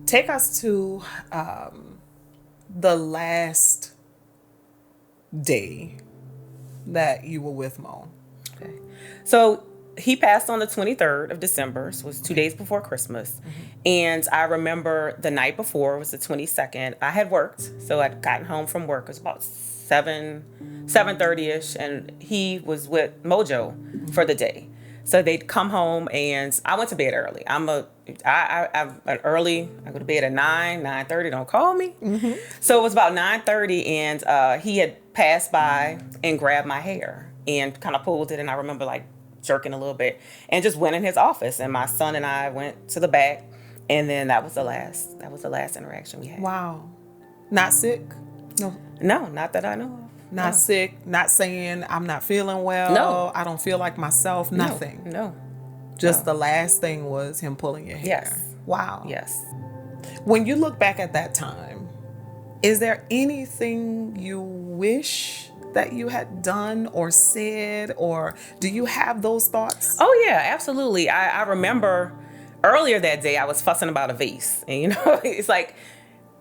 Take us to the last day that you were with Mo. Okay. So he passed on the 23rd of December, so it was 2 days before Christmas. And I remember the night before, it was the 22nd. I had worked, so I'd gotten home from work. It was about 7:30ish, and he was with Mojo for the day. So they'd come home, and I went to bed early. I'm an early. I go to bed at 9:30. Don't call me. So it was about 9:30, and he had passed by and grabbed my hair and kind of pulled it, and I remember like jerking a little bit, and just went in his office, and my son and I went to the back, and then that was the last. That was the last interaction we had. Wow. Not sick? No. No, not that I know of. Not No. sick, not saying I'm not feeling well. No. I don't feel like myself, nothing. No. Just the last thing was him pulling your hair. Yes. Wow. Yes. When you look back at that time, is there anything you wish that you had done or said, or do you have those thoughts? Oh yeah, absolutely. I remember earlier that day I was fussing about a vase, and it's like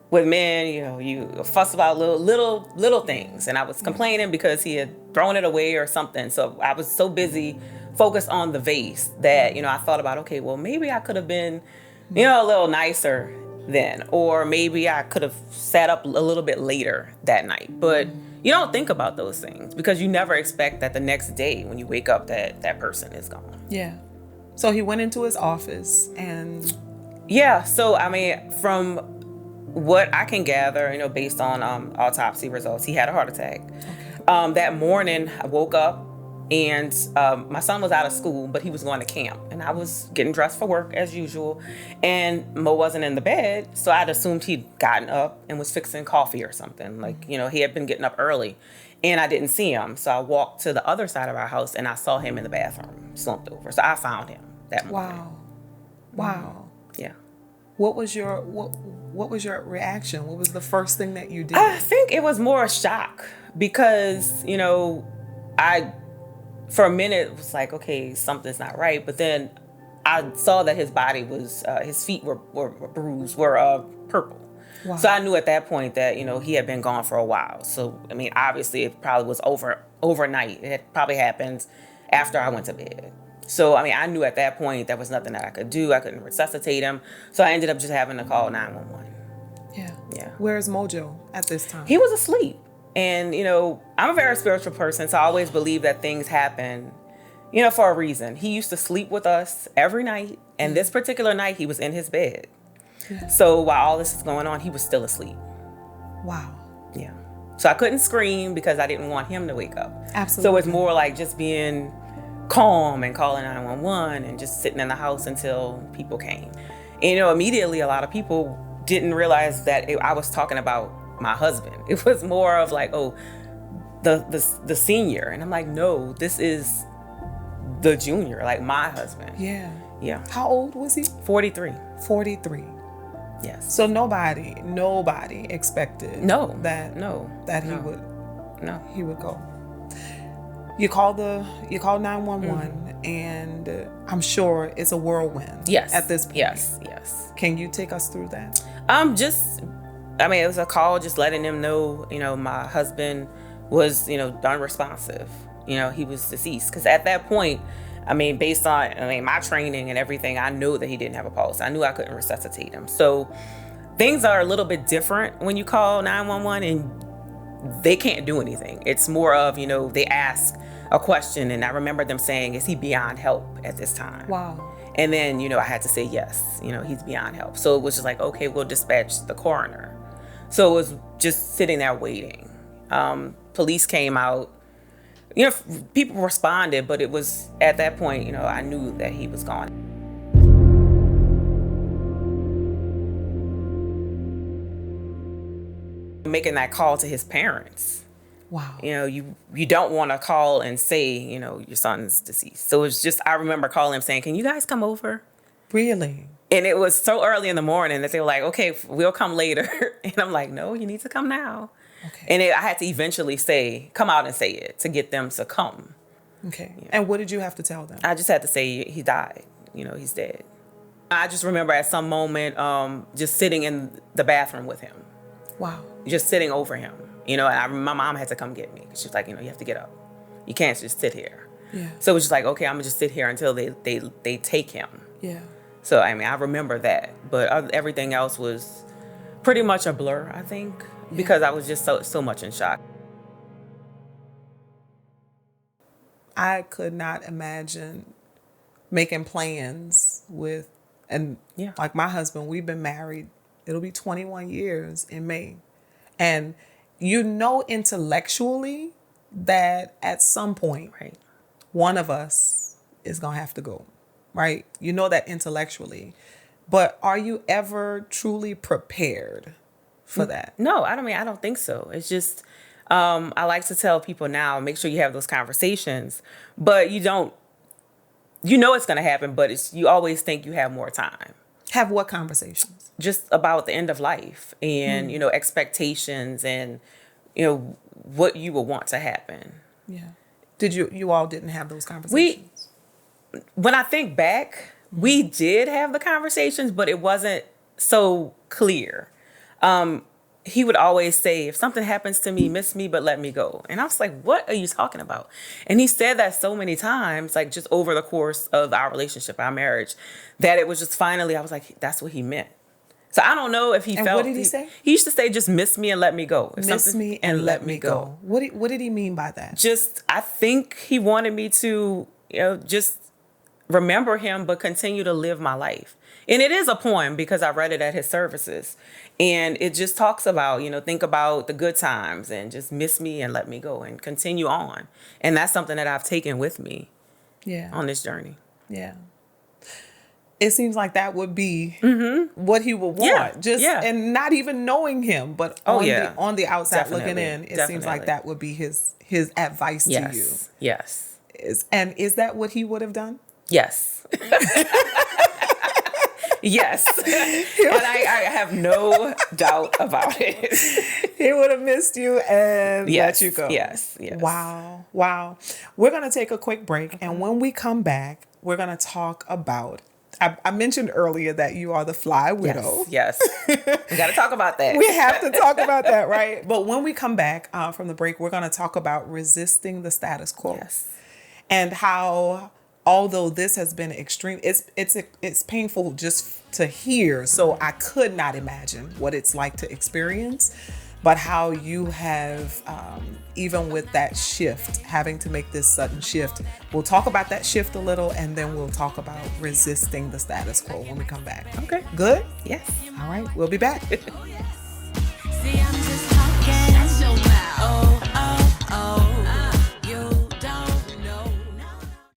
with men, you fuss about little things, and I was complaining because he had thrown it away or something. So I was so busy focused on the vase that I thought about, okay, well maybe I could have been a little nicer then, or maybe I could have sat up a little bit later that night. But you don't think about those things because you never expect that the next day when you wake up that person is gone. Yeah. So he went into his office and Yeah, so I mean, from what I can gather, based on autopsy results, he had a heart attack. That morning, I woke up and my son was out of school, but he was going to camp, and I was getting dressed for work as usual. And Mo wasn't in the bed, so I'd assumed he'd gotten up and was fixing coffee or something. Like, he had been getting up early, and I didn't see him. So I walked to the other side of our house, and I saw him in the bathroom, slumped over. So I found him that morning. wow. Wow. Yeah. What was your reaction? What was the first thing that you did? I think it was more a shock because, I, for a minute, was like, okay, something's not right. But then I saw that his body was, his feet were bruised, were purple. Wow. So I knew at that point that, he had been gone for a while. So, I mean, obviously it probably was overnight. It had probably happened after I went to bed. So, I mean, I knew at that point there was nothing that I could do. I couldn't resuscitate him. So I ended up just having to call 911. Yeah. Yeah. Where's Mojo at this time? He was asleep. And, I'm a very spiritual person, so I always believe that things happen, for a reason. He used to sleep with us every night. And this particular night, he was in his bed. Yeah. So while all this is going on, he was still asleep. Wow. Yeah. So I couldn't scream because I didn't want him to wake up. Absolutely. So it's more like just being calm and calling 911 and just sitting in the house until people came. And, immediately a lot of people didn't realize that I was talking about my husband. It was more of like, oh, the senior. And I'm like, no, this is the junior, like my husband. Yeah. Yeah. How old was he? 43. 43. Yes. So nobody expected No. that he would go. You call 911 and I'm sure it's a whirlwind. Yes. At this point. Yes. Can you take us through that? It was a call just letting them know, my husband was, unresponsive. He was deceased. Because at that point, based on, my training and everything, I knew that he didn't have a pulse. I knew I couldn't resuscitate him. So things are a little bit different when you call 911 and they can't do anything. It's more of, they ask a question, and I remember them saying, is he beyond help at this time? Wow. And then, I had to say yes, he's beyond help. So it was just like, okay, we'll dispatch the coroner. So it was just sitting there waiting. Police came out, people responded, but it was at that point, I knew that he was gone. Making that call to his parents. Wow. You don't want to call and say, your son's deceased. So it's just, I remember calling him saying, can you guys come over? Really? And it was so early in the morning that they were like, okay, we'll come later. And I'm like, no, you need to come now. Okay. And I had to eventually come out and say it to get them to come. Okay. Yeah. And what did you have to tell them? I just had to say he died. He's dead. I just remember at some moment, just sitting in the bathroom with him, Wow. just sitting over him, and my mom had to come get me. She was like, you have to get up. You can't just sit here. Yeah. So it was just like, okay, I'm gonna just sit here until they take him. Yeah. So, I mean, I remember that, but everything else was pretty much a blur, I think, because I was just so much in shock. I could not imagine making plans with, and Yeah. like my husband, we've been married, it'll be 21 years in May. And intellectually that at some point, Right. one of us is going to have to go, right? You know that intellectually. But are you ever truly prepared for that? No, I don't think so. It's just, I like to tell people now, make sure you have those conversations, but you don't, it's going to happen, but you always think you have more time. Have what conversations? Just about the end of life and, expectations and, what you would want to happen. Yeah. Did you all didn't have those conversations? When I think back, we did have the conversations, but it wasn't so clear. He would always say, if something happens to me, miss me, but let me go. And I was like, what are you talking about? And he said that so many times, like just over the course of our relationship, our marriage, that it was just finally, I was like, that's what he meant. So I don't know if he And felt. what did he say? He used to say, just miss me and let me go. If Miss something- me and let me go. What did he mean by that? Just, I think he wanted me to, just remember him, but continue to live my life. And it is a poem because I read it at his services. And it just talks about, think about the good times and just miss me and let me go and continue on. And that's something that I've taken with me Yeah. on this journey. Yeah. It seems like that would be what he would want. Yeah. And not even knowing him, but Oh, on yeah. on the outside Definitely. looking in, it seems like Definitely. that would be his advice to you. Yes. Is that what he would have done? Yes. Yes. And I have no doubt about it. He would have missed you and let you go. Yes. Wow. We're going to take a quick break. And when we come back, we're going to talk about, I mentioned earlier that you are the fly widow. Yes. We got to talk about that. We have to talk about that, right? But when we come back from the break, we're going to talk about resisting the status quo. Yes. And how, although this has been extreme, it's painful just to hear. So I could not imagine what it's like to experience, but how you have, even with that shift, having to make this sudden shift. We'll talk about that shift a little, and then we'll talk about resisting the status quo when we come back. Okay. Good? Yes. All right. We'll be back.